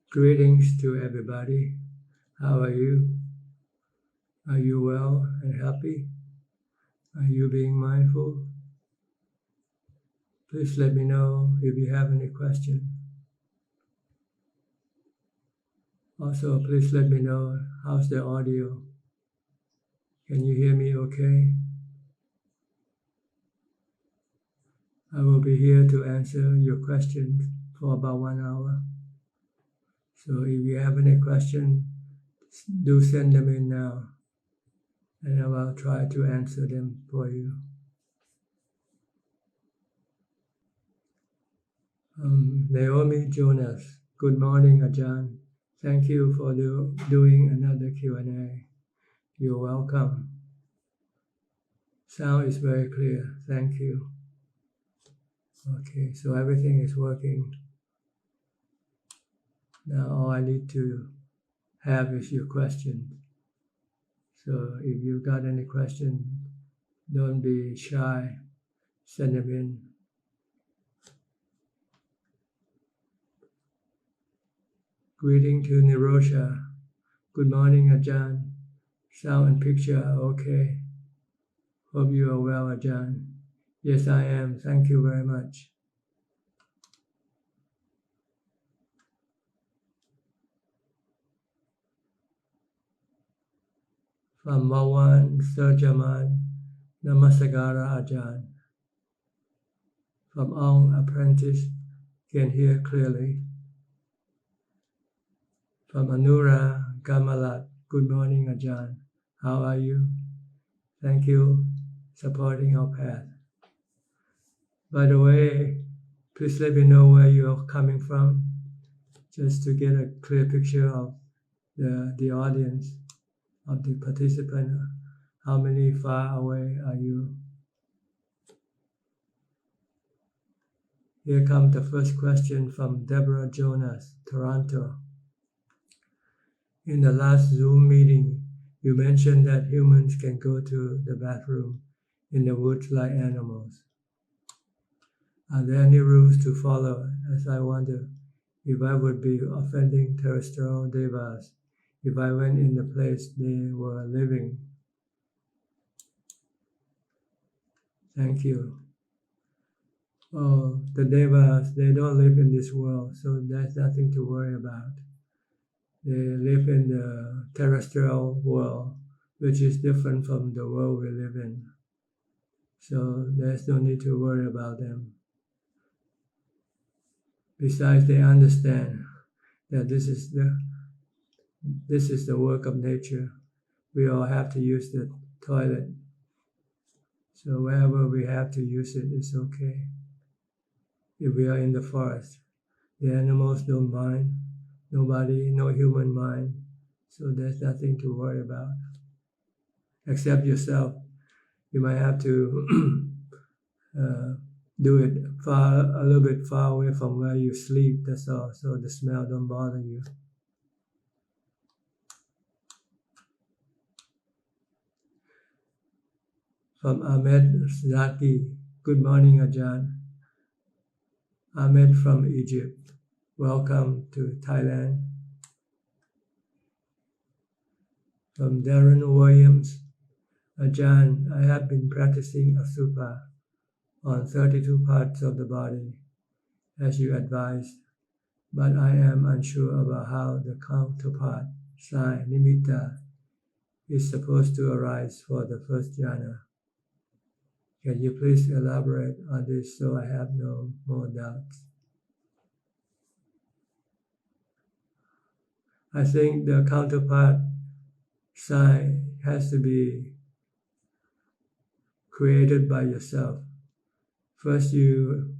Greetings to everybody. How are you? Are you well and happy? Are you being mindful? Please let me know if you have any questions. Also, please let me know how's the audio. Can you hear me okay? I will be here to answer your questions for about 1 hour. So if you have any questions, do send them in now, and I will try to answer them for you. Naomi Jonas, good morning, Ajahn. Thank you for doing another Q&A. You're welcome. Sound is very clear. Thank you. Okay, so everything is working. Now all I need to have is your question. So if you've got any question, don't be shy. Send them in. Greeting to Nirosha. Good morning, Ajahn. Sound and picture are okay. Hope you are well, Ajahn. Yes, I am. Thank you very much. From Mawan Surjaman, Namasagara Ajahn. From Ong Apprentice, can hear clearly. From Anura Gamalat, good morning, Ajahn. How are you? Thank you, supporting our path. By the way, please let me know where you are coming from, just to get a clear picture of the audience, of the participant. How many far away are you? Here comes the first question from Deborah Jonas, Toronto. In the last Zoom meeting, you mentioned that humans can go to the bathroom in the woods like animals. Are there any rules to follow, as I wonder if I would be offending terrestrial devas if I went in the place they were living? Thank you. Oh, the devas, they don't live in this world, so there's nothing to worry about. They live in the terrestrial world, which is different from the world we live in. So there's no need to worry about them. Besides, they understand that this is the work of nature. We all have to use the toilet. So wherever we have to use it, it's okay. If we are in the forest, the animals don't mind. Nobody, no human mind. So there's nothing to worry about. Except yourself. You might have to do it a little bit far away from where you sleep, that's all, so the smell don't bother you. From Ahmed Zaki, good morning, Ajahn. Ahmed from Egypt, welcome to Thailand. From Darren Williams, Ajahn, I have been practicing Asubha on 32 parts of the body, as you advised, but I am unsure about how the counterpart, sai, nimitta, is supposed to arise for the first jhana. Can you please elaborate on this so I have no more doubts? I think the counterpart, sai, has to be created by yourself. First you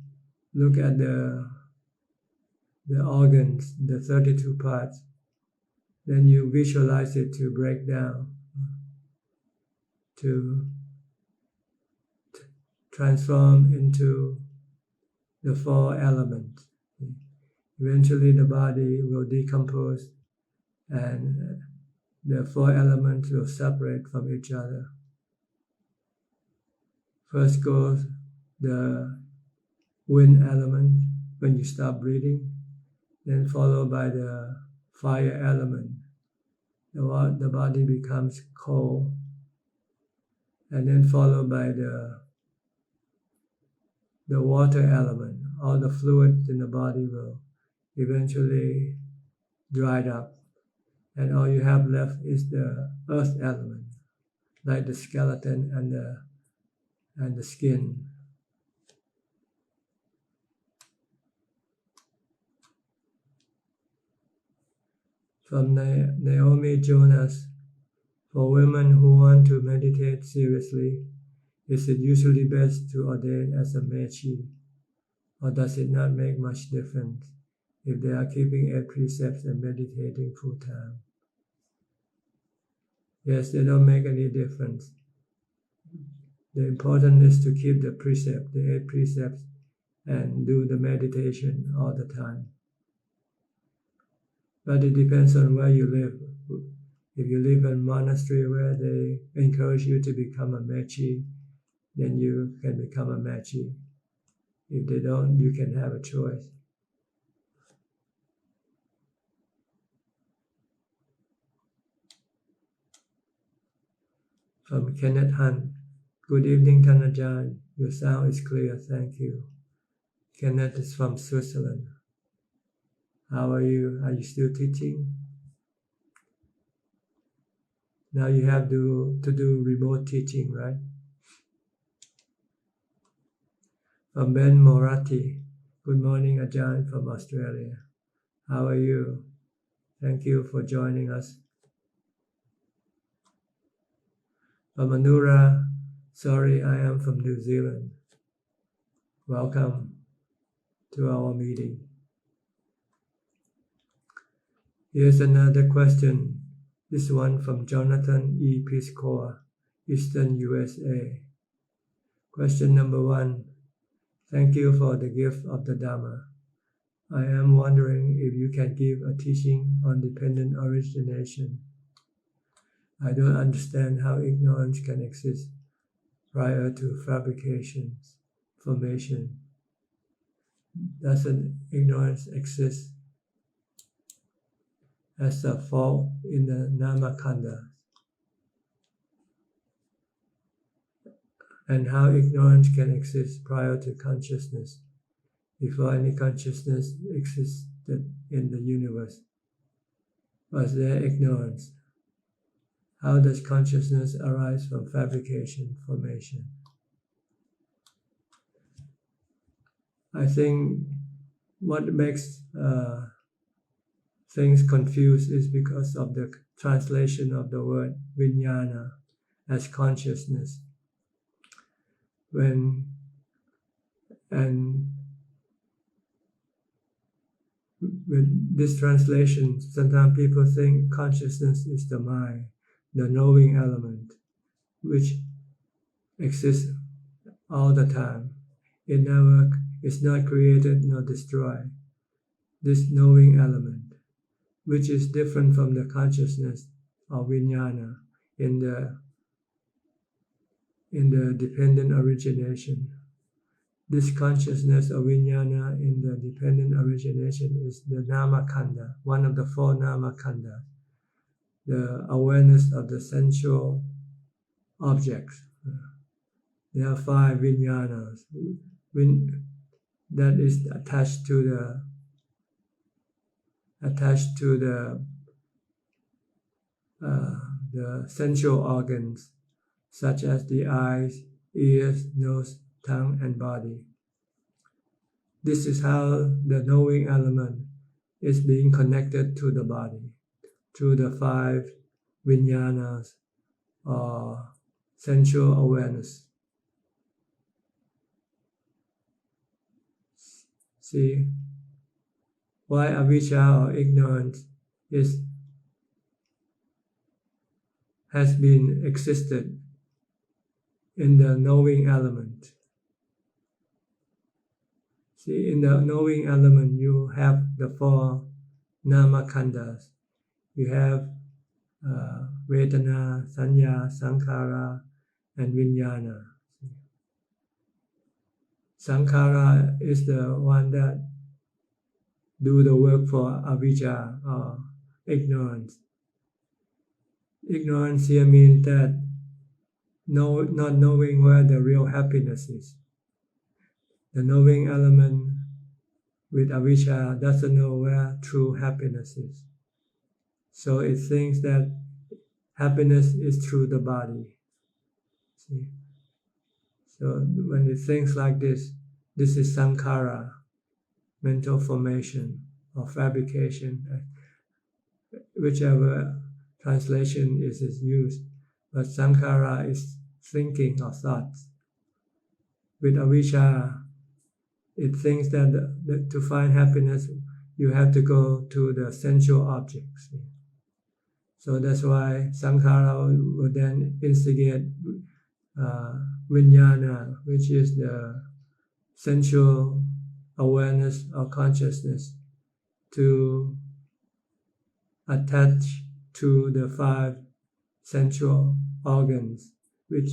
look at the organs, the 32 parts, then you visualize it to break down, to transform into the 4 elements. Eventually the body will decompose and the 4 elements will separate from each other. First goes the wind element when you stop breathing. then followed by the fire element. The body becomes cold, and then followed by the water element. All the fluid in the body will eventually dried up, and all you have left is the earth element, like the skeleton and the skin. From Naomi Jonas, for women who want to meditate seriously, is it usually best to ordain as a mechi, or does it not make much difference if they are keeping 8 precepts and meditating full time? Yes, they don't make any difference. The important is to keep the precept, the 8 precepts, and do the meditation all the time. But it depends on where you live. If you live in a monastery where they encourage you to become a mechi, then you can become a mechi. If they don't, you can have a choice. From Kenneth Hunt, good evening, Ajahn. Your sound is clear, thank you. Kenneth is from Switzerland. How are you? Are you still teaching? Now you have to do remote teaching, right? From Ben Moratti, good morning, Ajahn from Australia. How are you? Thank you for joining us. From Manura, sorry, I am from New Zealand. Welcome to our meeting. Here's another question. This one from Jonathan E. Piscor, Eastern USA. Question number 1. Thank you for the gift of the Dhamma. I am wondering if you can give a teaching on dependent origination. I don't understand how ignorance can exist prior to formation. Doesn't ignorance exist as a fault in the Namakanda? And how ignorance can exist prior to consciousness, before any consciousness existed in the universe? Was there ignorance? How does consciousness arise from formation? I think what makes things confused is because of the translation of the word vijnana as consciousness. With this translation, sometimes people think consciousness is the mind, the knowing element, which exists all the time. It's not created nor destroyed. This knowing element, which is different from the consciousness of vijnana in the dependent origination. This consciousness of vijnana in the dependent origination is the namakanda, one of the 4 namakanda, the awareness of the sensual objects. There are 5 vijnanas that is attached to the sensual organs, such as the eyes, ears, nose, tongue, and body. This is how the knowing element is being connected to the body through the 5 vijnanas or sensual awareness. See why avijja or ignorance has been existed in the knowing element. See, in the knowing element, you have the 4 namakandas. You have Vedana, Sanya, Sankhara, and Vijnana. Sankhara is the one that do the work for avijja or ignorance. Ignorance here means that not knowing where the real happiness is. The knowing element with avijja doesn't know where true happiness is. So it thinks that happiness is through the body. See? So when it thinks like this is sankhara, mental formation or fabrication, whichever translation is used. But sankhara is thinking or thoughts. With avijja, it thinks that to find happiness, you have to go to the sensual objects. So that's why sankhara will then instigate vijnana, which is the sensual awareness or consciousness, to attach to the 5 sensual organs, which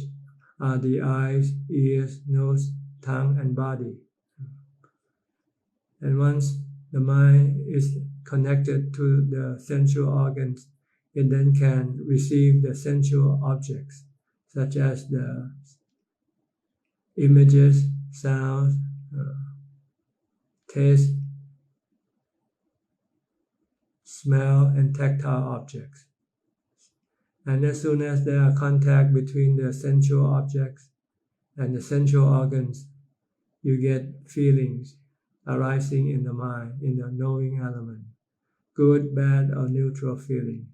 are the eyes, ears, nose, tongue, and body. And once the mind is connected to the sensual organs, it then can receive the sensual objects, such as the images, sounds, taste, smell, and tactile objects. And as soon as there are contact between the sensual objects and the sensual organs, you get feelings arising in the mind, in the knowing element, good, bad, or neutral feeling.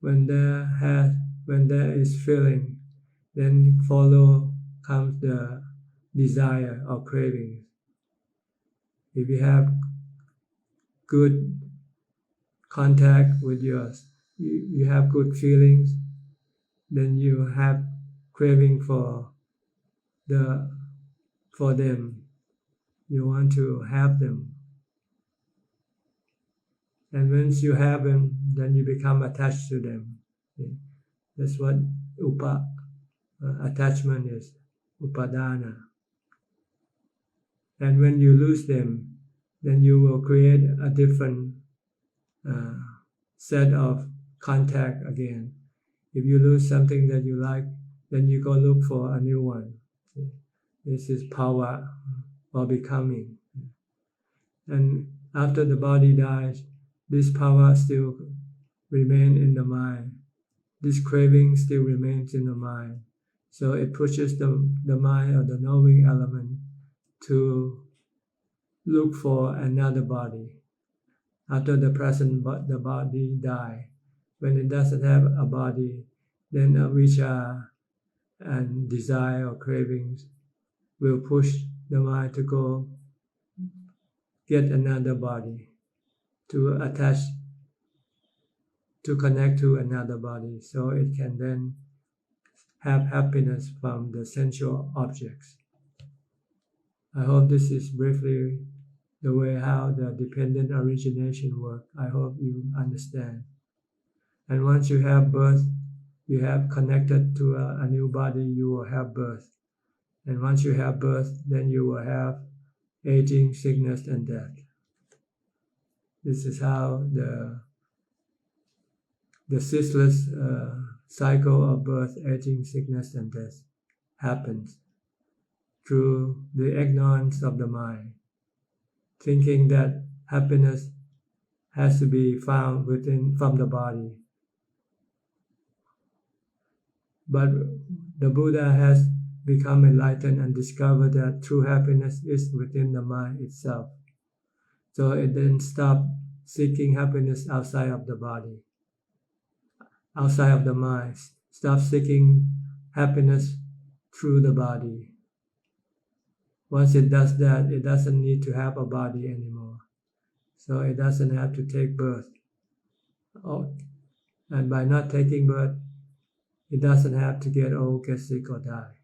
When there is feeling, then comes the desire or craving. If you have good contact with yours, you have good feelings, then you have craving for them. You want to have them. And once you have them, then you become attached to them. That's what attachment is, upadana. And when you lose them, then you will create a different set of contact again. If you lose something that you like, then you go look for a new one. This is power or becoming. And after the body dies, this power still remains in the mind. This craving still remains in the mind. So it pushes the mind or the knowing element to look for another body. After the body dies, when it doesn't have a body, then avijja and desire or cravings will push the mind to go get another body, to attach, to connect to another body, so it can then have happiness from the sensual objects. I hope this is briefly the way how the dependent origination works. I hope you understand. And once you have birth, you have connected to a new body, you will have birth. And once you have birth, then you will have aging, sickness, and death. This is how the ceaseless cycle of birth, aging, sickness, and death happens through the ignorance of the mind, thinking that happiness has to be found from the body. But the Buddha has become enlightened and discovered that true happiness is within the mind itself. So it then stopped seeking happiness outside of the body, outside of the mind. Stop seeking happiness through the body. Once it does that, it doesn't need to have a body anymore. So it doesn't have to take birth. And by not taking birth, it doesn't have to get old, get sick, or die.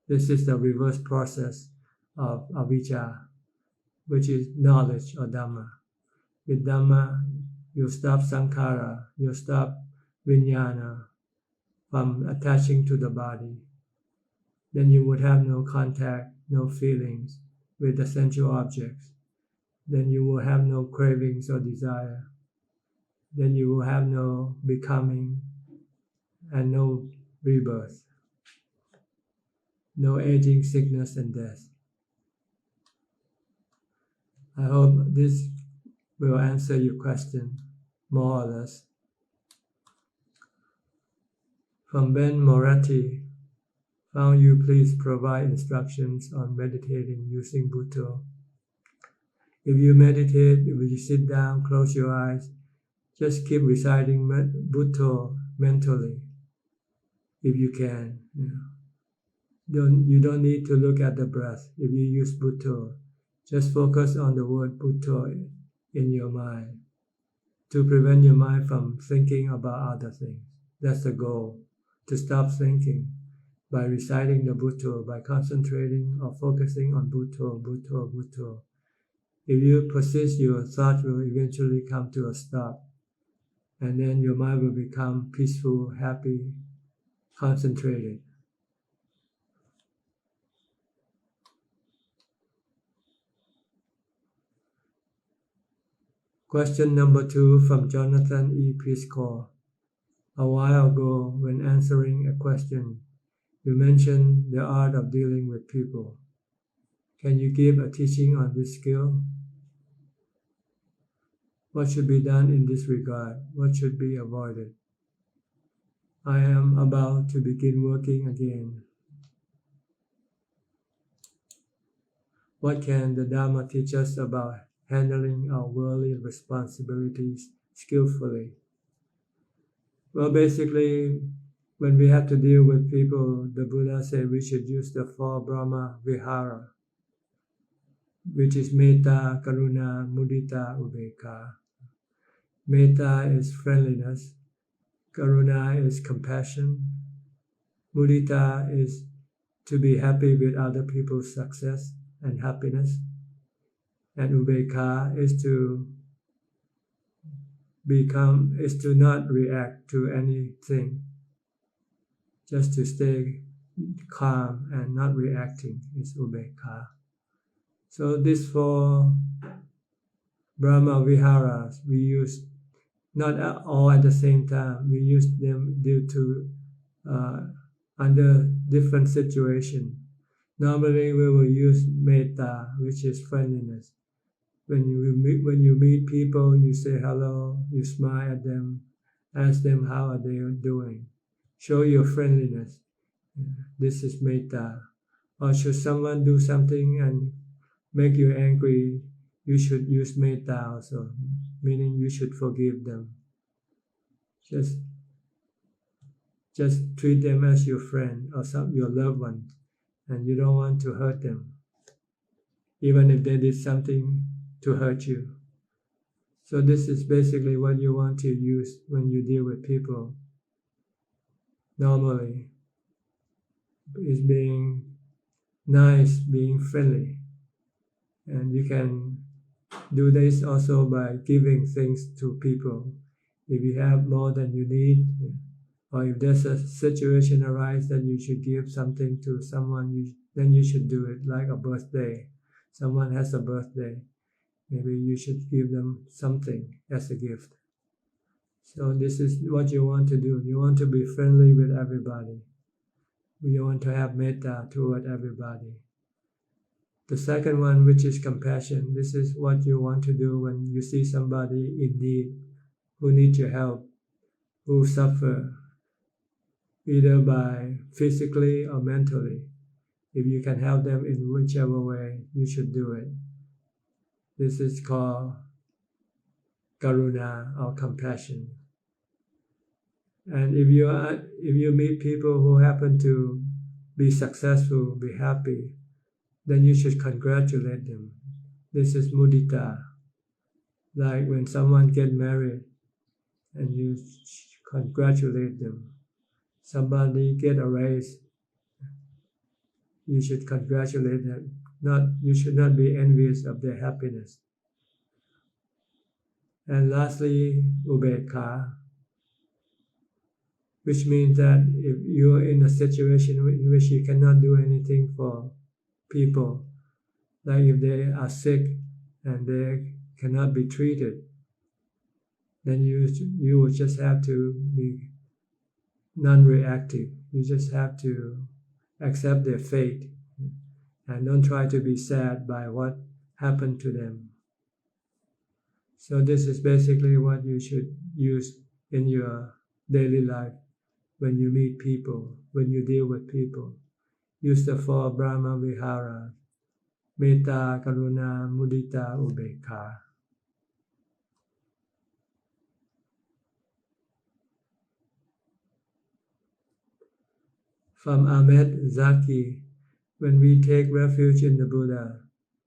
This is the reverse process of avijja, which is knowledge or Dhamma. With Dhamma, you stop sankhara, you stop vijnana from attaching to the body. Then you would have no contact, no feelings with the sensual objects. then you will have no cravings or desire. Then you will have no becoming and no rebirth, no aging, sickness, and death. I hope this will answer your question, more or less. From Ben Moratti, found you please provide instructions on meditating using Bhutto. If you meditate, if you sit down, close your eyes, just keep reciting Bhutto mentally, if you can. You don't need to look at the breath. If you use Bhutto, just focus on the word Bhutto in your mind to prevent your mind from thinking about other things. That's the goal, to stop thinking by reciting the Bhutto, by concentrating or focusing on Bhutto, Bhutto, Bhutto. If you persist, your thought will eventually come to a stop, and then your mind will become peaceful, happy, concentrated. Question number 2 from Jonathan E. Piscor. A while ago, when answering a question, you mentioned the art of dealing with people. Can you give a teaching on this skill? What should be done in this regard? What should be avoided? I am about to begin working again. What can the Dhamma teach us about handling our worldly responsibilities skillfully? Well, basically, when we have to deal with people, the Buddha said we should use the 4 Brahma Vihara, which is Metta, Karuna, Mudita, Upekkha. Metta is friendliness, Karuna is compassion, Mudita is to be happy with other people's success and happiness, and Upekkha is to not react to anything, just to stay calm and not reacting is Upekkha. So these 4 Brahma Viharas we use not all at the same time. We use them due to under different situations. Normally we will use Metta, which is friendliness. When you meet people, you say hello, you smile at them, ask them how are they doing. Show your friendliness. This is Metta. Or should someone do something and make you angry, you should use Metta also, meaning you should forgive them. Just treat them as your friend or your loved one, and you don't want to hurt them, even if they did something to hurt you. So this is basically what you want to use when you deal with people. Normally, is being nice, being friendly. And you can do this also by giving things to people. If you have more than you need, or if there's a situation arise that you should give something to someone, then you should do it, like a birthday. Someone has a birthday. Maybe you should give them something as a gift. So this is what you want to do. You want to be friendly with everybody. You want to have metta toward everybody. The second one, which is compassion, this is what you want to do when you see somebody in need, who needs your help, who suffer, either by physically or mentally. If you can help them in whichever way, you should do it. This is called karuna or compassion. And if you meet people who happen to be successful, be happy, then you should congratulate them. This is mudita. Like when someone gets married and you congratulate them. Somebody get a raise, you should congratulate them. You should not be envious of their happiness. And lastly, upekkha, which means that if you're in a situation in which you cannot do anything for people, like if they are sick and they cannot be treated, then you will just have to be non-reactive. You just have to accept their fate and don't try to be sad by what happened to them. So this is basically what you should use in your daily life when you meet people, when you deal with people. Use the four Brahma Vihara: Metta, Karuna, Mudita, Ubekha. From Ahmed Zaki: when we take refuge in the Buddha,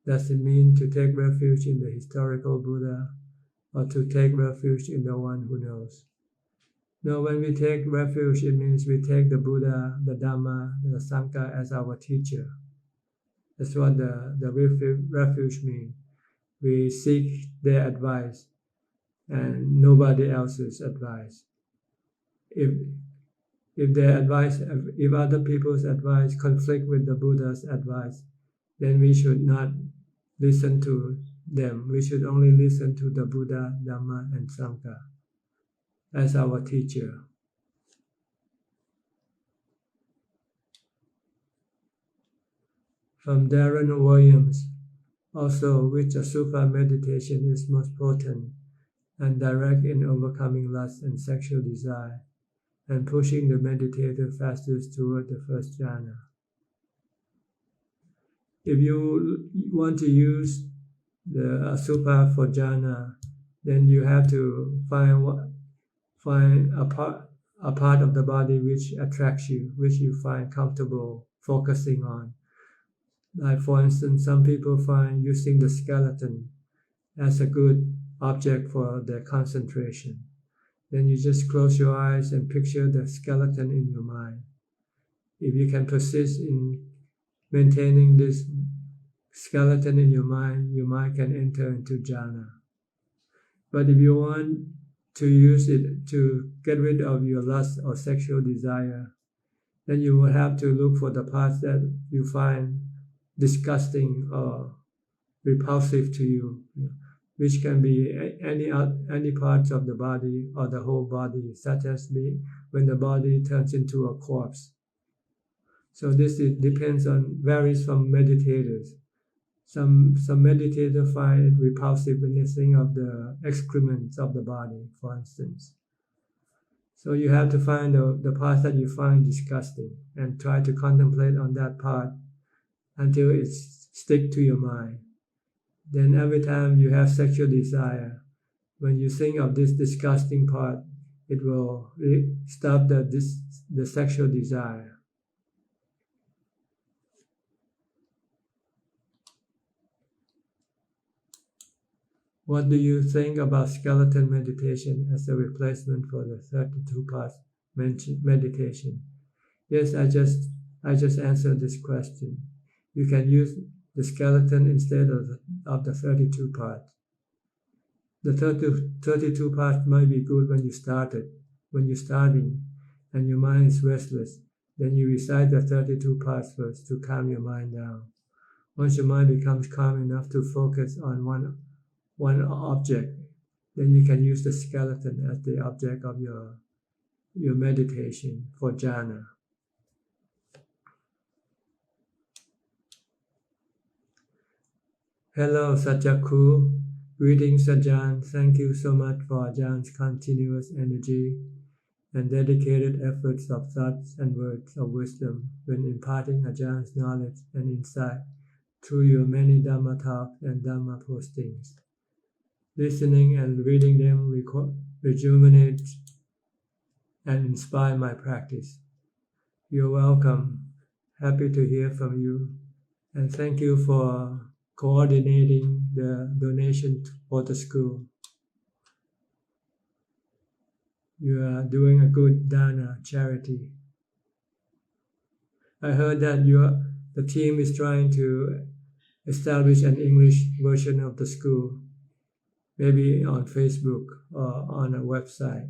does it mean to take refuge in the historical Buddha or to take refuge in the one who knows? No, when we take refuge, it means we take the Buddha, the Dhamma, the Sangha as our teacher. That's what the refuge means. We seek their advice and nobody else's advice. If their advice, if other people's advice conflict with the Buddha's advice, then we should not listen to them. We should only listen to the Buddha, Dhamma, and Sangha as our teacher. From Darren Williams: also, which Asubha meditation is most potent and direct in overcoming lust and sexual desire and pushing the meditator fastest toward the first jhana? If you want to use the Asubha for jhana, then you have to find a part of the body which attracts you, which you find comfortable focusing on. Like for instance, some people find using the skeleton as a good object for their concentration. Then you just close your eyes and picture the skeleton in your mind. If you can persist in maintaining this skeleton in your mind can enter into jhana. But if you want to use it to get rid of your lust or sexual desire, then you will have to look for the parts that you find disgusting or repulsive to you, which can be any parts of the body or the whole body, such as when the body turns into a corpse. So this varies from meditators. Some meditators find it repulsive when they think of the excrements of the body, for instance. So you have to find the parts that you find disgusting and try to contemplate on that part until it sticks to your mind. Then every time you have sexual desire, when you think of this disgusting part, it will stop the sexual desire. What do you think about skeleton meditation as a replacement for the 32 parts meditation? Yes, I just answered this question. You can use the skeleton instead of the 32 parts. The 32 parts might be good when you're starting and your mind is restless. Then you recite the 32 parts first to calm your mind down. Once your mind becomes calm enough to focus on one object, then you can use the skeleton as the object of your meditation for jhana. Hello, Satyaku. Greetings, Ajahn. Thank you so much for Ajah's continuous energy and dedicated efforts of thoughts and words of wisdom when imparting Ajah's knowledge and insight through your many Dhamma talks and Dhamma postings. Listening and reading them rejuvenate and inspire my practice. You're welcome. Happy to hear from you. And thank you for coordinating the donation for the school. You are doing a good dana charity. I heard that the team is trying to establish an English version of the school, maybe on Facebook or on a website,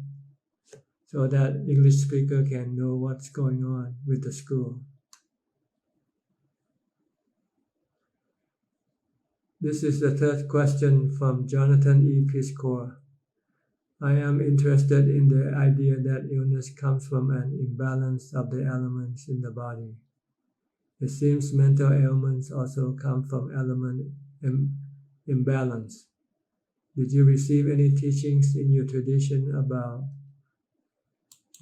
so that English speaker can know what's going on with the school. This is the third question from Jonathan E. Piscor. I am interested in the idea that illness comes from an imbalance of the elements in the body. It seems mental ailments also come from element imbalance. Did you receive any teachings in your tradition about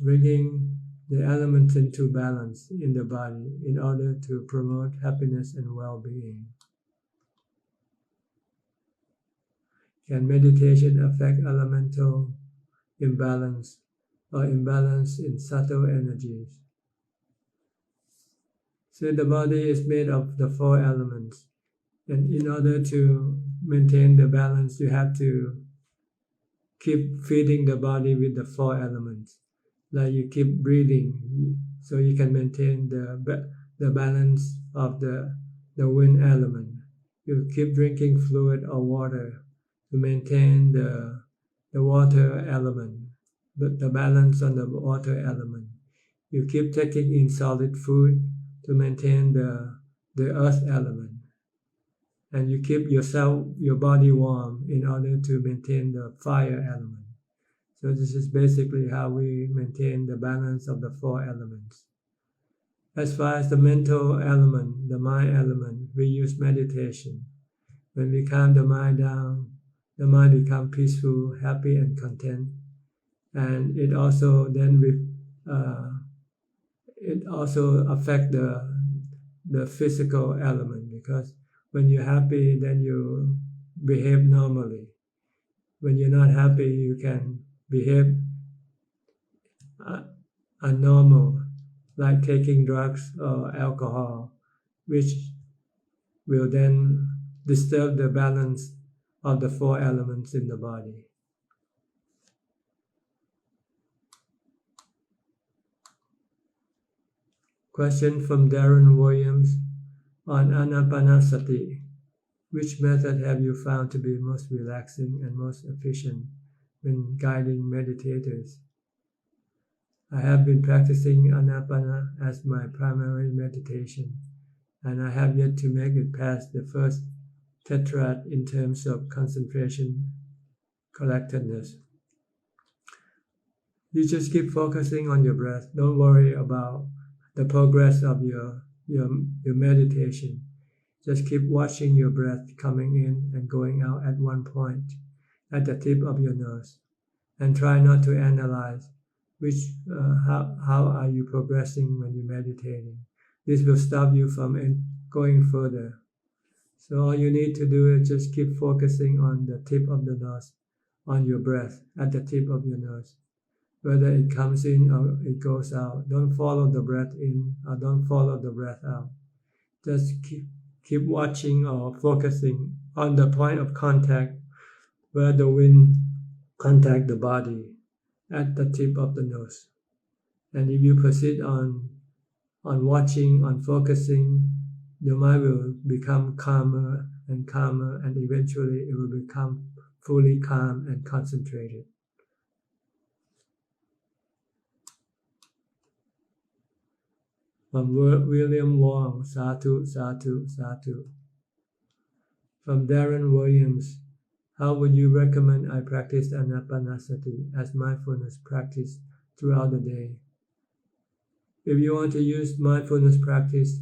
bringing the elements into balance in the body in order to promote happiness and well-being? Can meditation affect elemental imbalance or imbalance in subtle energies? So the body is made of the four elements, and in order to maintain the balance, you have to keep feeding the body with the four elements. Like you keep breathing, so you can maintain the balance of the wind element. You keep drinking fluid or water to maintain the water element, but the balance on the water element. You keep taking in solid food to maintain the earth element, and you keep your body warm in order to maintain the fire element. So this is basically how we maintain the balance of the four elements. As far as the mental element, the mind element, we use meditation. When we calm the mind down, the mind becomes peaceful, happy, and content. And it also affects the physical element, because when you're happy, then you behave normally. When you're not happy, you can behave unnormal, like taking drugs or alcohol, which will then disturb the balance of the four elements in the body. Question from Darren Williams on Anapanasati. Which method have you found to be most relaxing and most efficient when guiding meditators? I have been practicing Anapana as my primary meditation, and I have yet to make it past the first tetrad in terms of concentration, collectedness. You just keep focusing on your breath. Don't worry about the progress of your meditation. Just keep watching your breath coming in and going out at one point, at the tip of your nose, and try not to analyze how are you progressing when you're meditating. This will stop you from going further. So all you need to do is just keep focusing on the tip of the nose, on your breath, at the tip of your nose. Whether it comes in or it goes out, don't follow the breath in or don't follow the breath out. Just keep watching or focusing on the point of contact where the wind contacts the body at the tip of the nose. And if you proceed on watching, on focusing, your mind will become calmer, and eventually it will become fully calm and concentrated. From William Wong, Sadhu, Sadhu, Sadhu. From Darren Williams, how would you recommend I practice Anapanasati as mindfulness practice throughout the day? If you want to use mindfulness practice,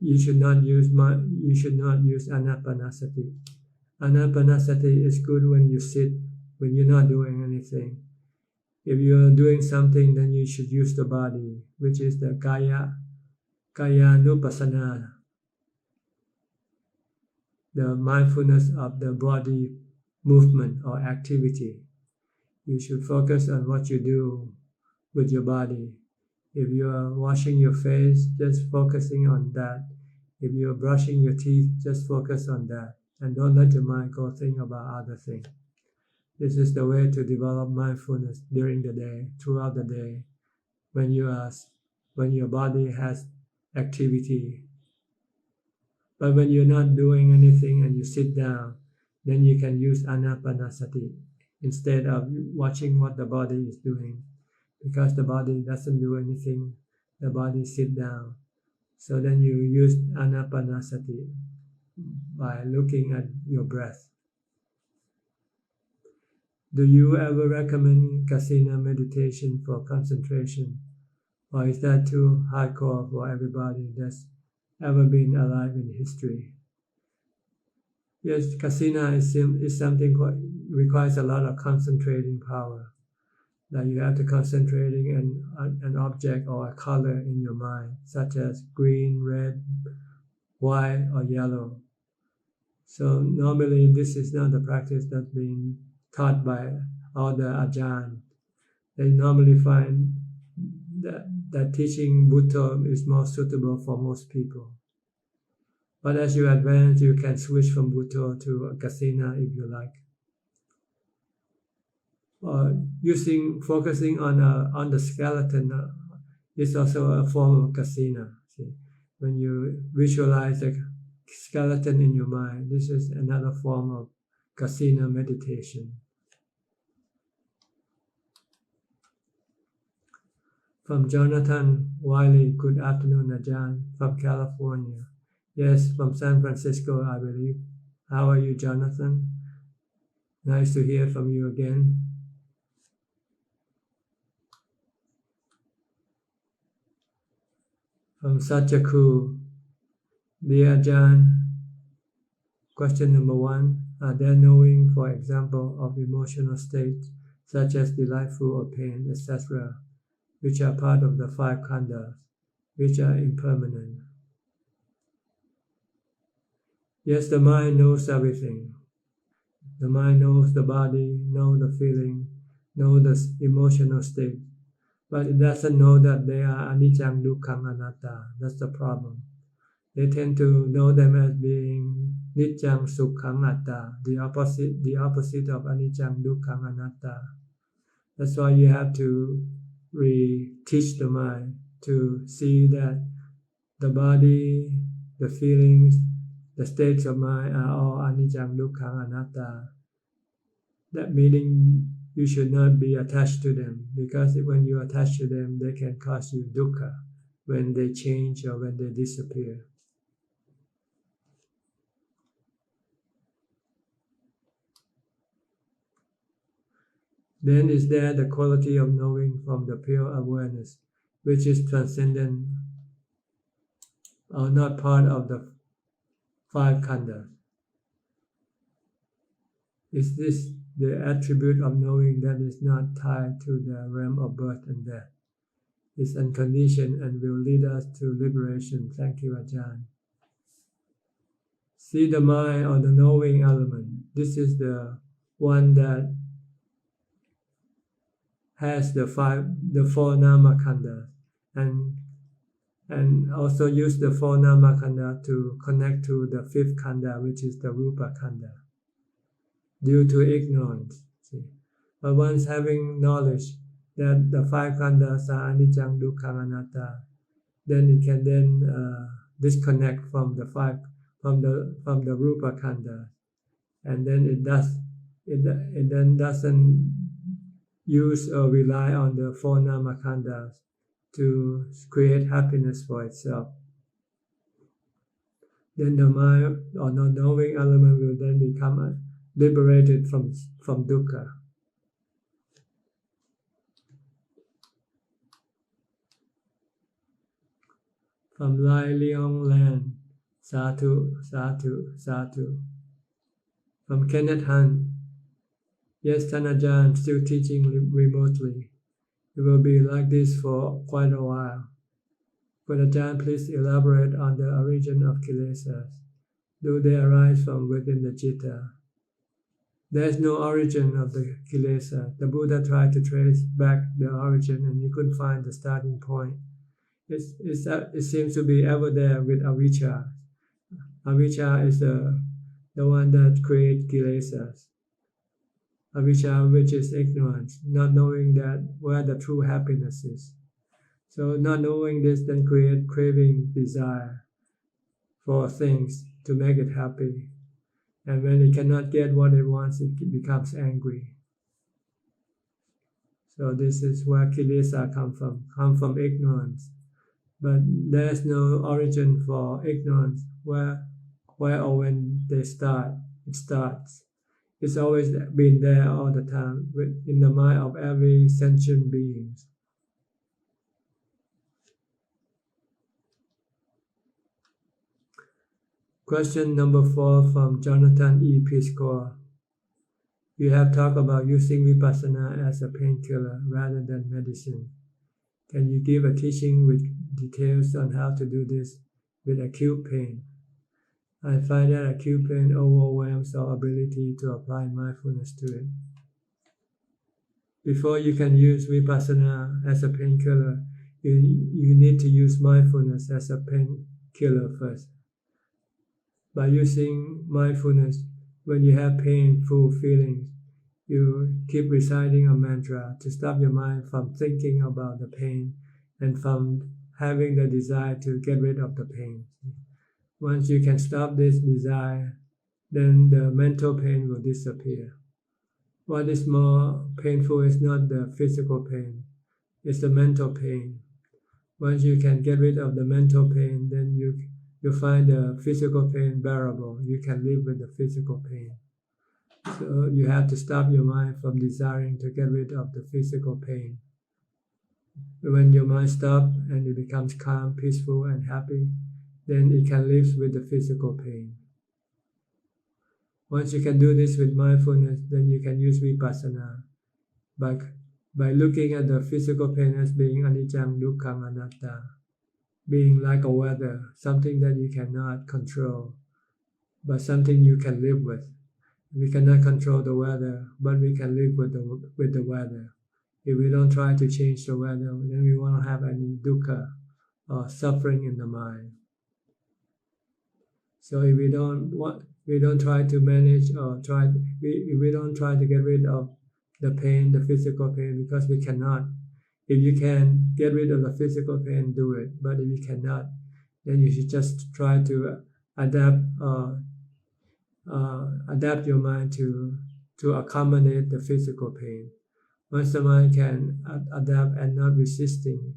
you should not use Anapanasati. Anapanasati is good when you sit, when you're not doing anything. If you're doing something, then you should use the body, which is the Kayanupassana, the mindfulness of the body movement or activity. You should focus on what you do with your body. If you are washing your face, just focusing on that. If you're brushing your teeth, just focus on that. And don't let your mind go think about other things. This is the way to develop mindfulness during the day, throughout the day, when your body has activity. But when you're not doing anything and you sit down, then you can use Anapanasati instead of watching what the body is doing. Because the body doesn't do anything, the body sit down. So then you use Anapanasati, by looking at your breath. Do you ever recommend Kasina meditation for concentration? Or is that too hardcore for everybody that's ever been alive in history? Yes, Kasina is something requires a lot of concentrating power. That you have to concentrating an object or a color in your mind, such as green, red, white, or yellow. So normally this is not the practice that's been taught by all the Ajahn. They normally find that teaching Buddha is more suitable for most people. But as you advance, you can switch from Buddha to Kasina if you like. Focusing on the skeleton is also a form of Kasina. See? When you visualize the skeleton in your mind, this is another form of Kasina meditation. From Jonathan Wiley, good afternoon, Ajahn, from California. Yes, from San Francisco, I believe. How are you, Jonathan? Nice to hear from you again. From Satyaku, dear Ajahn, question number 1, are there knowing, for example, of emotional states, such as delightful or pain, etc., which are part of the 5 khandhas, which are impermanent? Yes, the mind knows everything. The mind knows the body, knows the feeling, knows the emotional state, but it doesn't know that they are anicca, dukkha, anatta. That's the problem. They tend to know them as being niccang, sukhang, atta, the opposite of anicca, dukkha, anatta. That's why you have to teach the mind to see that the body, the feelings, the states of mind are all anicca, dukkha, anatta. That meaning you should not be attached to them, because when you attach to them, they can cause you dukkha when they change or when they disappear. Then is there the quality of knowing from the pure awareness, which is transcendent or not part of the 5 khandhas. Is this the attribute of knowing that is not tied to the realm of birth and death? Is unconditioned and will lead us to liberation. Thank you, Ajahn. See the mind or the knowing element. This is the one that has the 4 nama khandhas, and also use the 4 nama khandha to connect to the 5th khandha, which is the rupa khandha, due to ignorance. See? But once having knowledge that the 5 khandhas are anicca, dukkha, anatta, then it can disconnect from the rupa khandha, and then it then doesn't use or rely on the 4 nama khandhas to create happiness for itself. Then the mind or the knowing element will then become liberated from dukkha. From Lai Leong Land, Sadhu, Sadhu, Sadhu. From Kenneth Hunt, yes, Ajahn, still teaching remotely. It will be like this for quite a while. Could Ajahn please elaborate on the origin of kilesas? Do they arise from within the citta? There is no origin of the kilesa. The Buddha tried to trace back the origin and he couldn't find the starting point. It seems to be ever there with avijja. Avijja is the one that creates kilesas. Avijja, which is ignorance, not knowing that where the true happiness is. So not knowing this then create craving, desire for things to make it happy. And when it cannot get what it wants, it becomes angry. So this is where kilesa come from ignorance. But there is no origin for ignorance. Where where or when it starts. It's always been there all the time in the mind of every sentient being. Question number 4 from Jonathan E. Piscor. You have talked about using vipassana as a painkiller rather than medicine. Can you give a teaching with details on how to do this with acute pain? I find that acute pain overwhelms our ability to apply mindfulness to it. Before you can use vipassana as a painkiller, you need to use mindfulness as a painkiller first. By using mindfulness, when you have painful feelings, you keep reciting a mantra to stop your mind from thinking about the pain and from having the desire to get rid of the pain. Once you can stop this desire, then the mental pain will disappear. What is more painful is not the physical pain, it's the mental pain. Once you can get rid of the mental pain, then you find the physical pain bearable. You can live with the physical pain. So you have to stop your mind from desiring to get rid of the physical pain. When your mind stops and it becomes calm, peaceful, and happy, then it can live with the physical pain. Once you can do this with mindfulness, then you can use vipassana by looking at the physical pain as being anicca, dukkha, anatta, being like a weather, something that you cannot control, but something you can live with. We cannot control the weather, but we can live with the weather. If we don't try to change the weather, then we won't have any dukkha or suffering in the mind. So if we don't try to manage or we don't try to get rid of the pain, the physical pain, because we cannot. If you can get rid of the physical pain, do it. But if you cannot, then you should just try to adapt your mind to accommodate the physical pain. Once the mind can adapt and not resisting,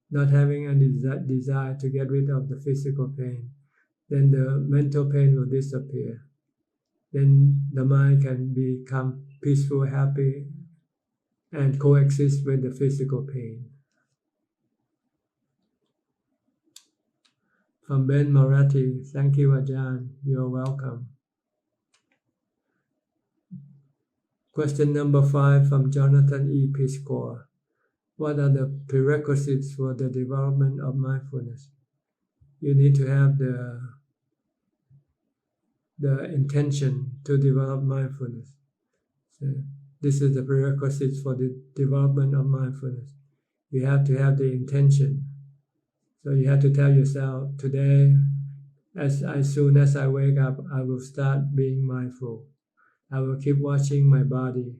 not having any desire to get rid of the physical pain, then the mental pain will disappear. Then the mind can become peaceful, happy, and coexist with the physical pain. From Ben Marathi, thank you, Ajahn. You're welcome. Question number 5 from Jonathan E. Piscor. What are the prerequisites for the development of mindfulness? You need to have the intention to develop mindfulness. So this is the prerequisites for the development of mindfulness. You have to have the intention. So you have to tell yourself, today, as soon as I wake up, I will start being mindful. I will keep watching my body.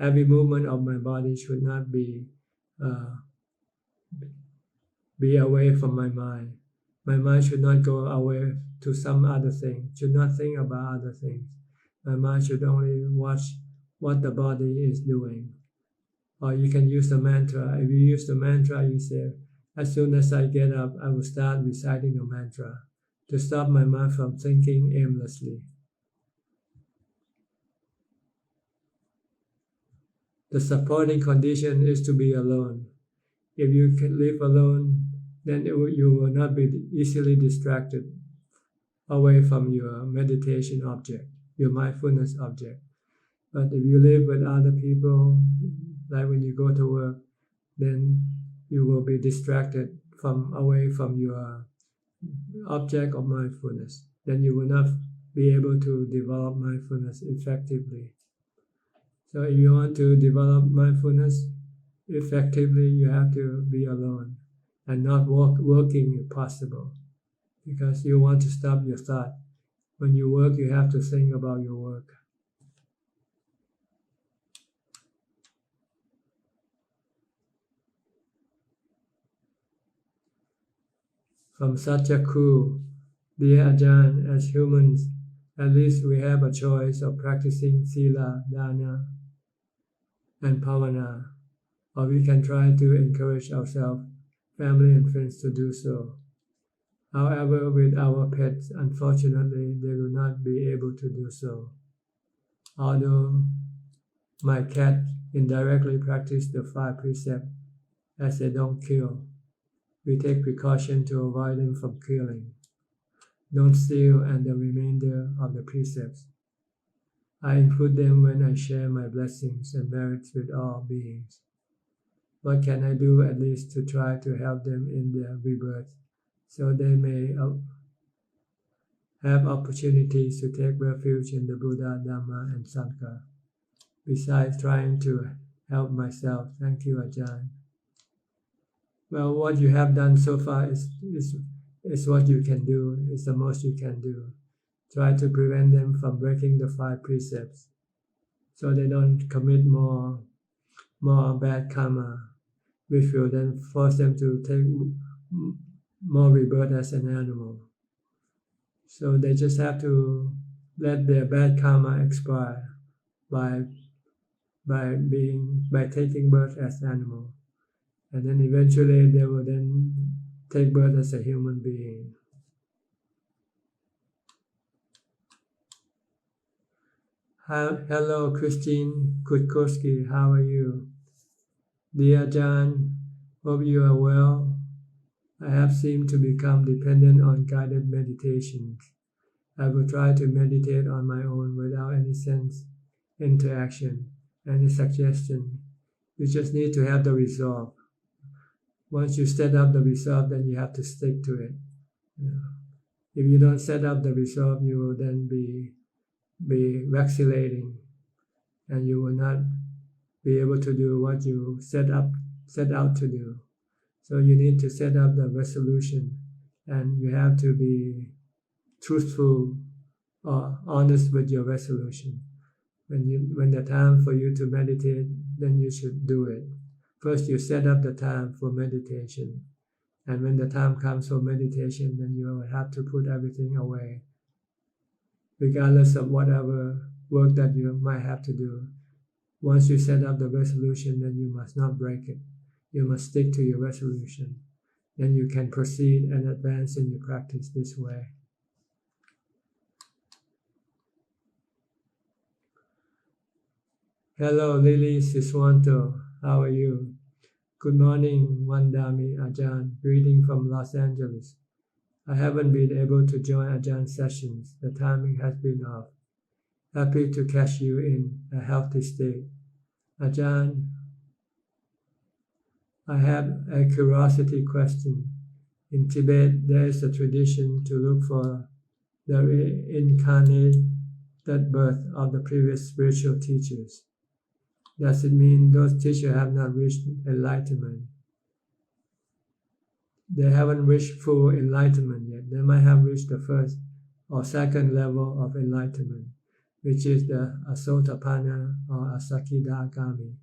Every movement of my body should not be away from my mind. My mind should not go away to some other thing, should not think about other things. My mind should only watch what the body is doing. Or you can use the mantra. If you use the mantra, you say, as soon as I get up, I will start reciting the mantra to stop my mind from thinking aimlessly. The supporting condition is to be alone. If you can live alone, then you will not be easily distracted away from your meditation object, your mindfulness object. But if you live with other people, like when you go to work, then you will be distracted away from your object of mindfulness. Then you will not be able to develop mindfulness effectively. So if you want to develop mindfulness effectively, you have to be alone and not working if possible, because you want to stop your thought. When you work, you have to think about your work. From Satyaku, dear Ajahn, as humans, at least we have a choice of practicing sila, dana, and bhavana, or we can try to encourage ourselves, family and friends to do so. However, with our pets, unfortunately, they will not be able to do so. Although my cat indirectly practiced the 5 precepts as they don't kill, we take precaution to avoid them from killing. Don't steal and the remainder of the precepts. I include them when I share my blessings and merits with all beings. What can I do at least to try to help them in their rebirth so they may have opportunities to take refuge in the Buddha, Dhamma, and Sangha, besides trying to help myself? Thank you, Ajahn. Well, what you have done so far is what you can do, is the most you can do. Try to prevent them from breaking the 5 precepts so they don't commit more bad karma, which will then force them to take more rebirth as an animal. So they just have to let their bad karma expire by taking birth as animal, and then eventually they will then take birth as a human being. Hello, Christine Kutkowski. How are you? Dear Ajahn, hope you are well. I have seemed to become dependent on guided meditations. I will try to meditate on my own without any sense interaction, any suggestion. You just need to have the resolve. Once you set up the resolve, then you have to stick to it. If you don't set up the resolve, you will then be vacillating, and you will not be able to do what you set out to do. So you need to set up the resolution, and you have to be truthful or honest with your resolution. When the time for you to meditate, then you should do it. First, you set up the time for meditation, and when the time comes for meditation, then you will have to put everything away, regardless of whatever work that you might have to do. Once you set up the resolution, then you must not break it. You must stick to your resolution. Then you can proceed and advance in your practice this way. Hello, Lily Siswanto. How are you? Good morning, Wandami Ajahn. Greeting from Los Angeles. I haven't been able to join Ajahn sessions. The timing has been off. Happy to catch you in a healthy state. Ajahn, I have a curiosity question. In Tibet, there is a tradition to look for the reincarnated birth of the previous spiritual teachers. Does it mean those teachers have not reached enlightenment? They haven't reached full enlightenment yet. They might have reached the first or second level of enlightenment, which is the Asotapanna or Asakidagami,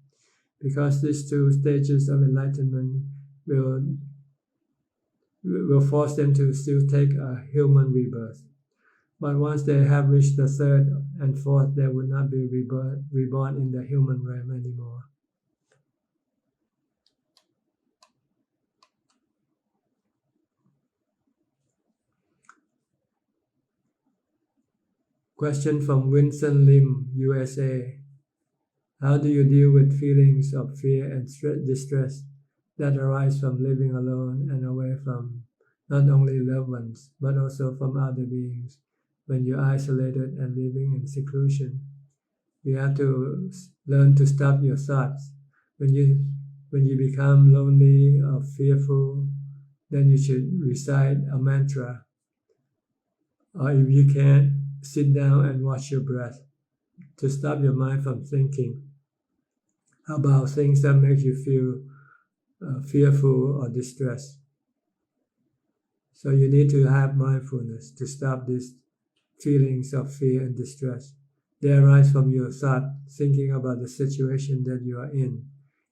because these 2 stages of enlightenment will force them to still take a human rebirth. But once they have reached the 3rd and 4th, they will not be reborn in the human realm anymore. Question from Winston Lim, USA. How do you deal with feelings of fear and distress that arise from living alone and away from not only loved ones, but also from other beings when you're isolated and living in seclusion? You have to learn to stop your thoughts. When you become lonely or fearful, then you should recite a mantra. Or if you can, sit down and watch your breath to stop your mind from thinking about things that make you feel fearful or distressed. So you need to have mindfulness to stop these feelings of fear and distress. They arise from your thought, thinking about the situation that you are in,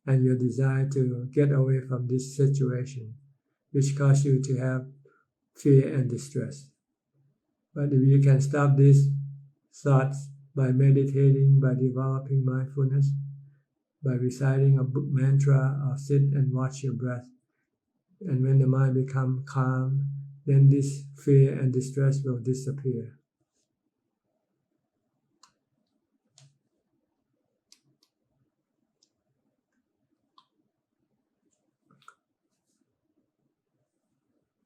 and your desire to get away from this situation, which causes you to have fear and distress. But if you can stop these thoughts by meditating, by developing mindfulness, by reciting a mantra, or sit and watch your breath, and when the mind becomes calm, then this fear and distress will disappear.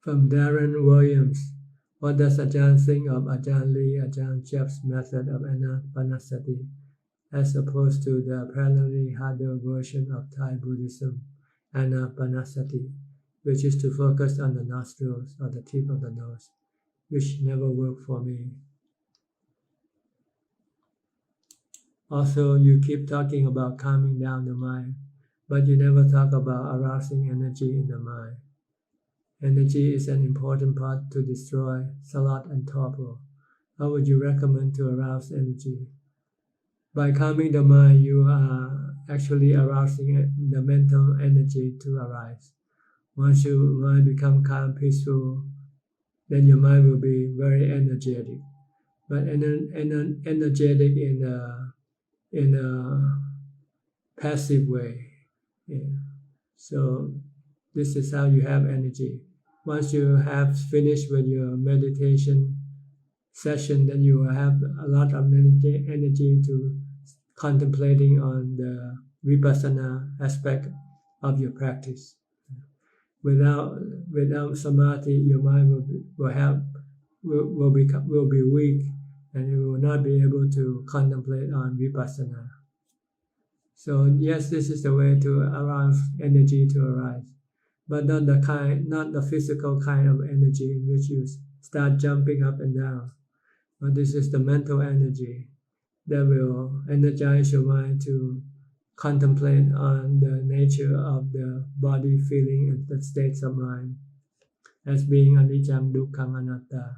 From Darren Williams, what does Ajahn think of Ajahn Lee, Ajahn Chep's method of anapanasati, as opposed to the apparently harder version of Thai Buddhism, anapanasati, which is to focus on the nostrils or the tip of the nose, which never worked for me. Also, you keep talking about calming down the mind, but you never talk about arousing energy in the mind. Energy is an important part to destroy salat and torpor. How would you recommend to arouse energy? By calming the mind, you are actually arousing the mental energy to arise. Once your mind becomes calm, peaceful, then your mind will be very energetic. But energetic in a passive way. Yeah. So this is how you have energy. Once you have finished with your meditation session, then you will have a lot of energy to contemplating on the vipassana aspect of your practice. Without samadhi, your mind will be weak, and you will not be able to contemplate on vipassana. So yes, this is the way to arouse energy to arise, but not the physical kind of energy in which you start jumping up and down. But this is the mental energy that will energize your mind to contemplate on the nature of the body, feeling, and the states of mind as being anicca, dukkha, anatta.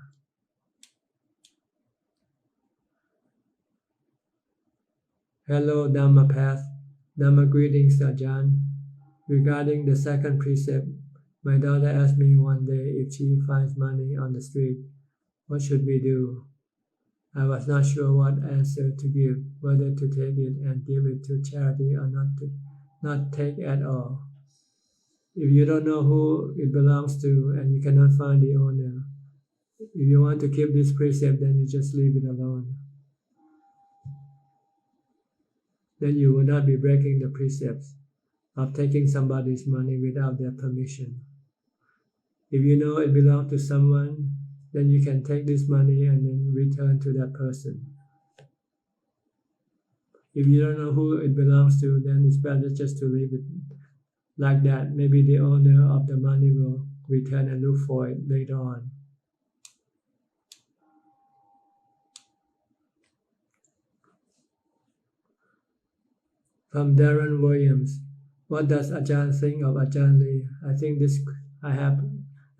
Hello, Dhamma Path. Dhamma greetings, Ajahn. Regarding the second precept, my daughter asked me one day if she finds money on the street, what should we do? I was not sure what answer to give, whether to take it and give it to charity or not take at all. If you don't know who it belongs to and you cannot find the owner, if you want to keep this precept, then you just leave it alone. Then you will not be breaking the precepts of taking somebody's money without their permission. If you know it belongs to someone, then you can take this money and then return to that person. If you don't know who it belongs to, then it's better just to leave it like that. Maybe the owner of the money will return and look for it later on. From Darren Williams, what does Ajahn think of Ajahn Lee? I think I have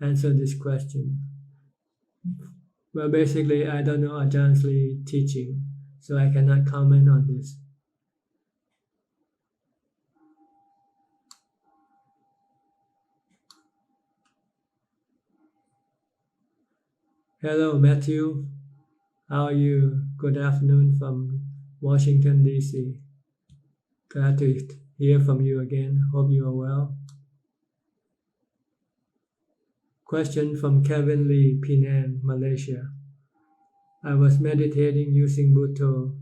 answered this question. Well, basically, I don't know Ajahn Lee's teaching, so I cannot comment on this. Hello, Matthew. How are you? Good afternoon from Washington, D.C. Glad to hear from you again. Hope you are well. Question from Kevin Lee, Penang, Malaysia. I was meditating using Bhutto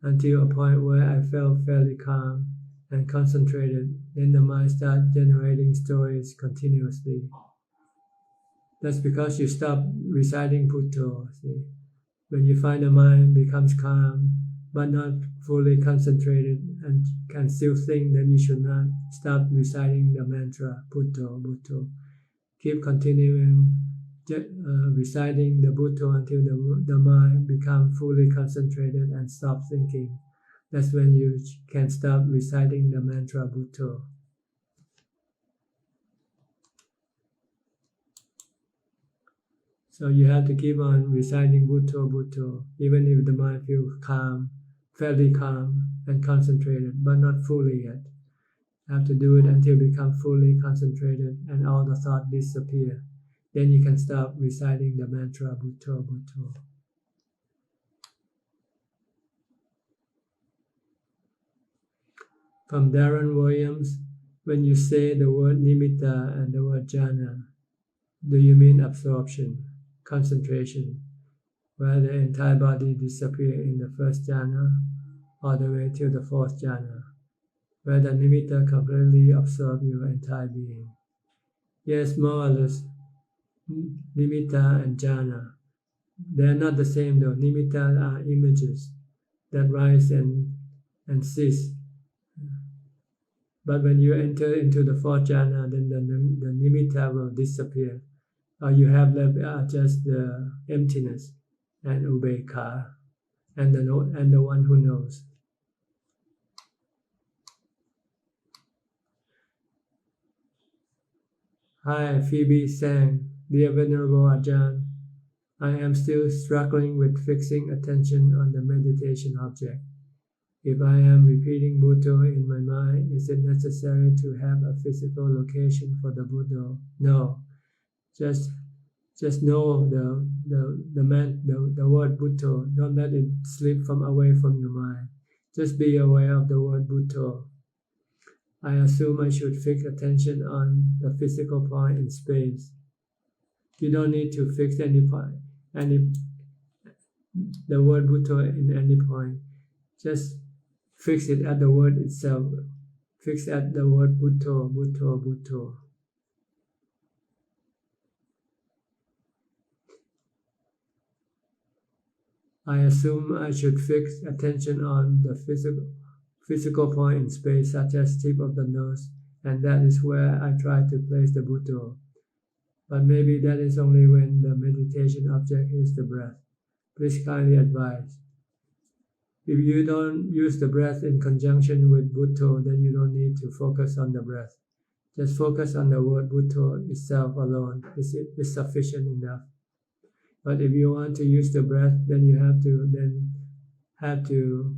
until a point where I felt fairly calm and concentrated. Then the mind started generating stories continuously. That's because you stop reciting Bhutto. See? When you find the mind becomes calm, but not fully concentrated and can still think, then you should not stop reciting the mantra, Bhutto, Bhutto. Keep continuing reciting the Bhutto until the mind becomes fully concentrated and stop thinking. That's when you can stop reciting the mantra Bhutto. So you have to keep on reciting Bhutto, Bhutto, even if the mind feels calm, fairly calm and concentrated, but not fully yet. You have to do it until you become fully concentrated and all the thoughts disappear. Then you can stop reciting the mantra Bhutto, Bhutto. From Darren Williams, when you say the word nimitta and the word jhana, Do you mean absorption, concentration, where the entire body disappears in the first jhana, all the way to the fourth jhana, where the nimitta completely absorbs your entire being? Yes, more or less. Nimitta and jhana, they are not the same though. Nimitta are images that rise and cease. But when you enter into the fourth jhana, then the nimitta will disappear. All you have left are just the emptiness and ubekkha, and the one who knows. Hi, Phoebe sang, dear Venerable Ajahn, I am still struggling with fixing attention on the meditation object. If I am repeating Buddha in my mind, is it necessary to have a physical location for the Buddha? No. Just know the word Buddha. Don't let it slip away from your mind. Just be aware of the word Buddha. I assume I should fix attention on the physical point in space. You don't need to fix the word Buddha in any point. Just fix it at the word itself. Fix at the word Buddha, Buddha, Buddha. I assume I should fix attention on the physical point in space, such as tip of the nose, and that is where I try to place the Buddha. But maybe that is only when the meditation object is the breath. Please kindly advise. If you don't use the breath in conjunction with Buddha, then you don't need to focus on the breath. Just focus on the word Buddha itself alone. It's sufficient enough. But if you want to use the breath, then you have to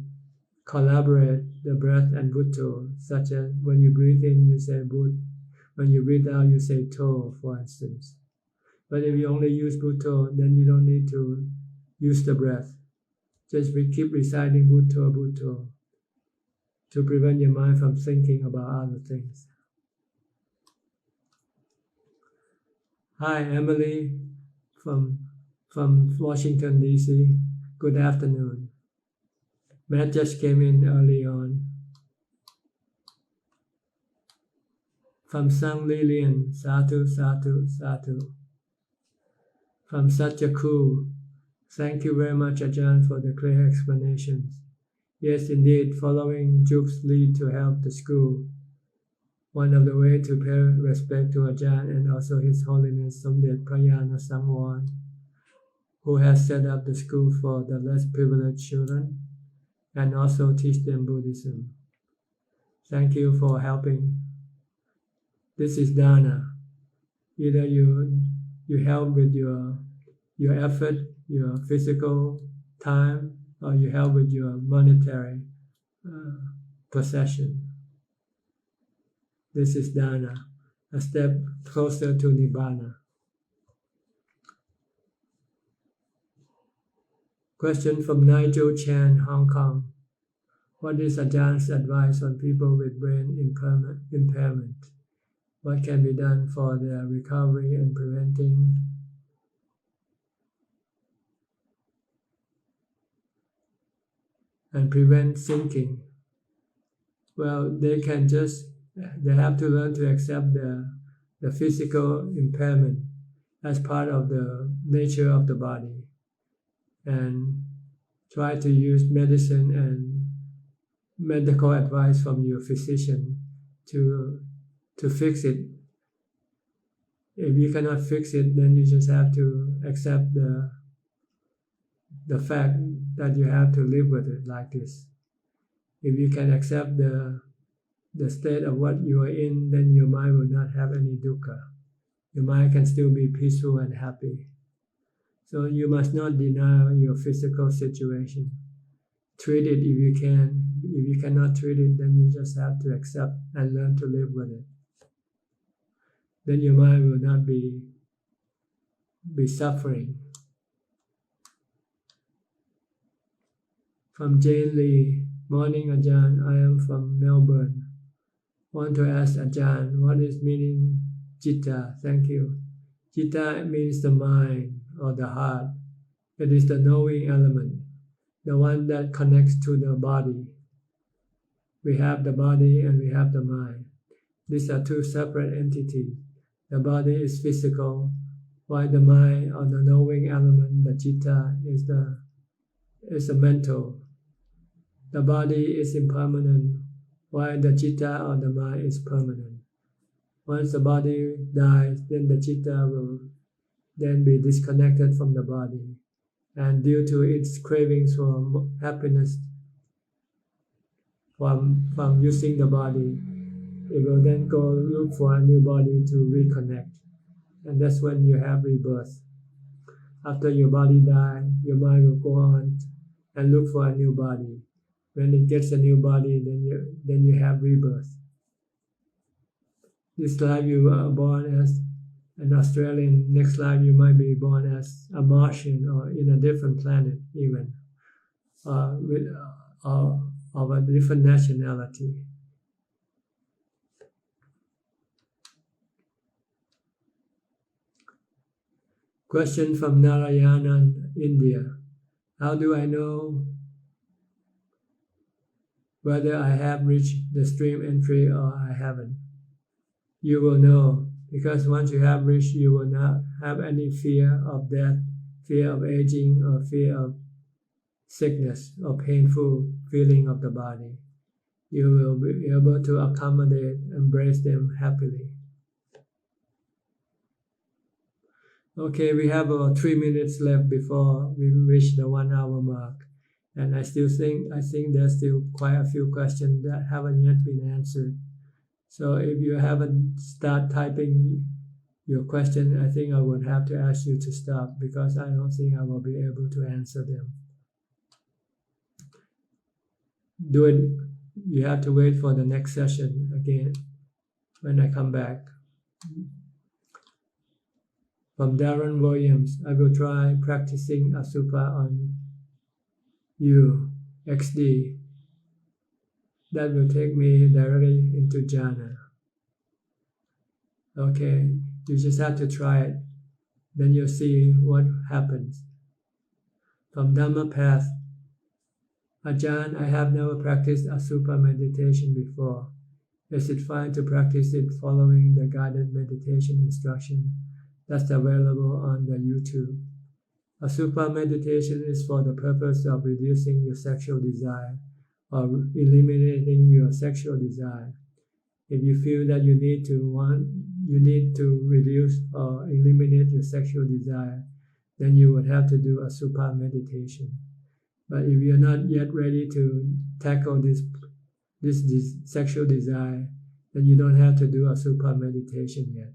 collaborate the breath and Buddha, such as when you breathe in, you say Buddha. When you breathe out, you say To, for instance. But if you only use Buddha, then you don't need to use the breath. Just keep reciting Buddha, Buddha to prevent your mind from thinking about other things. Hi, Emily from Washington, D.C. Good afternoon. Matt just came in early on. From Sang Lilian, Sadhu, Sadhu, Sadhu. From Satyaku, thank you very much, Ajahn, for the clear explanations. Yes, indeed, following Jup's lead to help the school. One of the ways to pay respect to Ajahn and also His Holiness Somdet Wat Yannasangwararam, who has set up the school for the less privileged children and also teach them Buddhism. Thank you for helping. This is dana. Either you help with your effort, your physical time, or you help with your monetary possession. This is dana, a step closer to Nibbana. Question from Nigel Chan, Hong Kong. What is Ajah's advice on people with brain impairment? What can be done for their recovery and prevent sinking? Well, they have to learn to accept the physical impairment as part of the nature of the body and try to use medicine and medical advice from your physician to fix it. If you cannot fix it, then you just have to accept the fact that you have to live with it like this. If you can accept the state of what you are in, then your mind will not have any dukkha. Your mind can still be peaceful and happy. So you must not deny your physical situation. Treat it if you can. If you cannot treat it, then you just have to accept and learn to live with it. Then your mind will not be suffering. From Jane Lee, morning Ajahn, I am from Melbourne. Want to ask Ajahn, what is meaning citta? Thank you. Citta means the mind or the heart. It is the knowing element, the one that connects to the body. We have the body and we have the mind. These are two separate entities. The body is physical, while the mind or the knowing element, the citta, is a mental. The body is impermanent, while the citta or the mind is permanent. Once the body dies, then the citta will then be disconnected from the body. And due to its cravings for happiness from using the body, it will then go look for a new body to reconnect. And that's when you have rebirth. After your body dies, your mind will go on and look for a new body. When it gets a new body, then you have rebirth. This life you are born as an Australian, next life you might be born as a Martian or in a different planet even, of a different nationality. Question from Narayana, India. How do I know whether I have reached the stream entry or I haven't? You will know, because once you have reached, you will not have any fear of death, fear of aging, or fear of sickness or painful feeling of the body. You will be able to accommodate, embrace them happily. Okay, we have about 3 minutes left before we reach the 1 hour mark. And I think there's still quite a few questions that haven't yet been answered. So if you haven't started typing your question, I think I would have to ask you to stop, because I don't think I will be able to answer them. Do it. You have to wait for the next session again when I come back. From Darren Williams, I will try practicing Asubha on you, XD. That will take me directly into jhana. Okay, you just have to try it. Then you'll see what happens. From Dhamma Path, Ajahn, I have never practiced Asubha meditation before. Is it fine to practice it following the guided meditation instruction that's available on the YouTube? Asubha meditation is for the purpose of reducing your sexual desire or eliminating your sexual desire. If you feel that you need to reduce or eliminate your sexual desire, then you would have to do Asubha meditation. But if you're not yet ready to tackle this sexual desire, then you don't have to do Asubha meditation yet.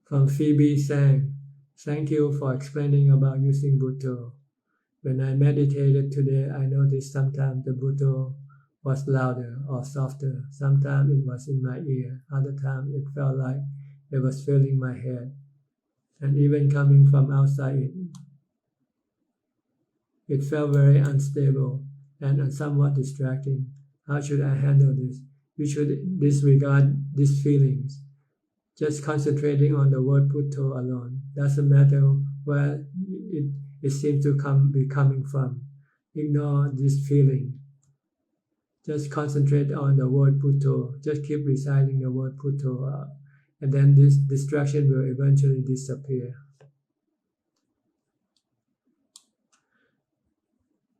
From Phoebe Sang, thank you for explaining about using Bhutto. When I meditated today, I noticed sometimes the Bhutto was louder or softer. Sometimes it was in my ear. Other times it felt like it was filling my head. And even coming from outside, it felt very unstable and somewhat distracting. How should I handle this? You should disregard these feelings. Just concentrating on the word Bhutto alone. Doesn't matter where it seems to be coming from. Ignore this feeling. Just concentrate on the word Bhutto. Just keep reciting the word Bhutto, and then this distraction will eventually disappear.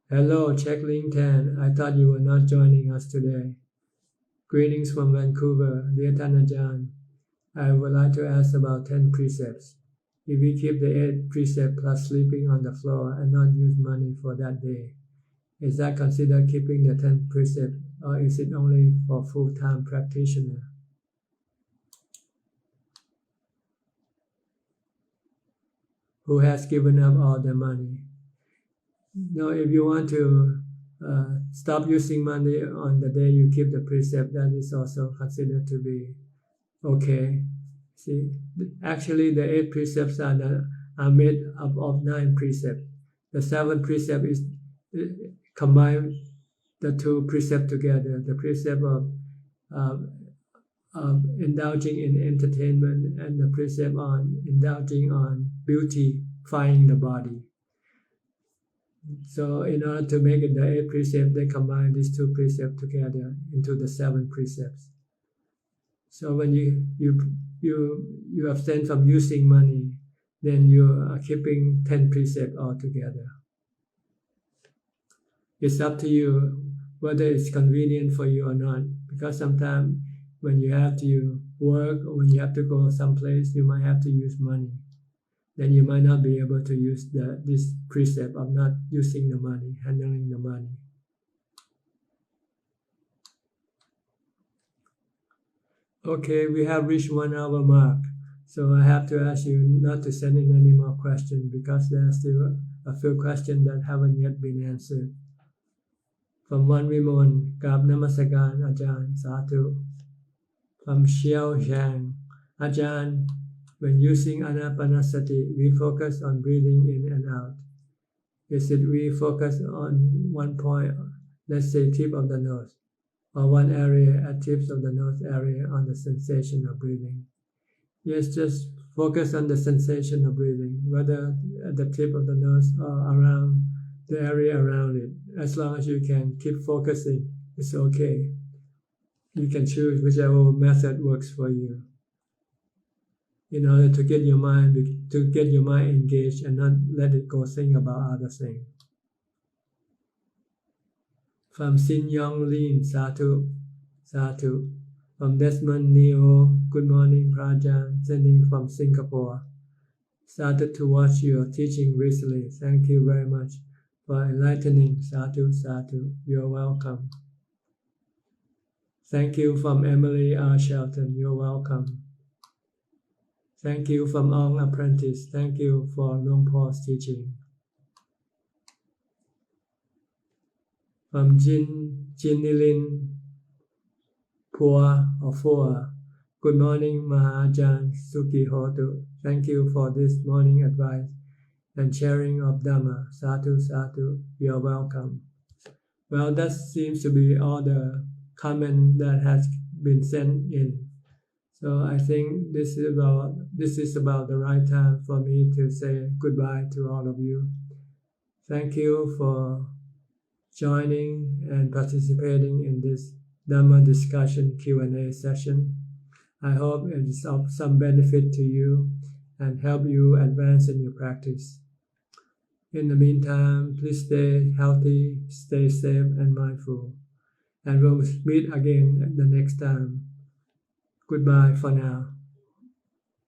Hello, Checkling 10. I thought you were not joining us today. Greetings from Vancouver, dear Tanajan. I would like to ask about 10 precepts. If we keep the 8 precepts plus sleeping on the floor and not use money for that day, is that considered keeping the 10 precepts, or is it only for full-time practitioner? Who has given up all their money? No, if you want to stop using money on the day you keep the precept, that is also considered to be okay. See, actually the 8 precepts are made up of 9 precepts. The 7th precept is combine the 2 precepts together. The precept of indulging in entertainment, and the precept on indulging on beautifying the body. So in order to make it the 8 precept, they combine these 2 precepts together into the 7 precepts. So when you abstain from using money, then you are keeping 10 precepts altogether. It's up to you whether it's convenient for you or not, because sometimes when you have to work or when you have to go someplace, you might have to use money. Then you might not be able to use this precept of not using the money, handling the money. Okay, we have reached 1 hour mark, so I have to ask you not to send in any more questions because there are still a few questions that haven't yet been answered. From Wan Vimon, Gab Namasagan Ajahn, Satu. From Xiao Zhang, Ajahn, when using Anapanasati, we focus on breathing in and out. Is it we focus on one point, let's say tip of the nose, or one area at tips of the nose area on the sensation of breathing? Yes, just focus on the sensation of breathing, whether at the tip of the nose or around the area around it. As long as you can keep focusing, it's okay. You can choose whichever method works for you, in order to get your mind engaged and not let it go think about other things. From Sin Yong Lin, Satu, Satu. From Desmond Neo, good morning, Prajan, sending from Singapore. Started to watch your teaching recently. Thank you very much for enlightening. Satu, Satu. You're welcome. Thank you from Emily R. Shelton. You're welcome. Thank you from Ong Apprentice. Thank you for Luang Por's teaching. From Jinilin Pua or Foa. Good morning, Mahajan Suki Hotu. Thank you for this morning advice and sharing of Dhamma. Satu, Satu. You're welcome. Well, that seems to be all the comment that has been sent in. So I think this is about the right time for me to say goodbye to all of you. Thank you for joining and participating in this Dhamma discussion Q&A session. I hope it is of some benefit to you and help you advance in your practice. In the meantime, please stay healthy, stay safe and mindful. And we'll meet again the next time. Goodbye for now.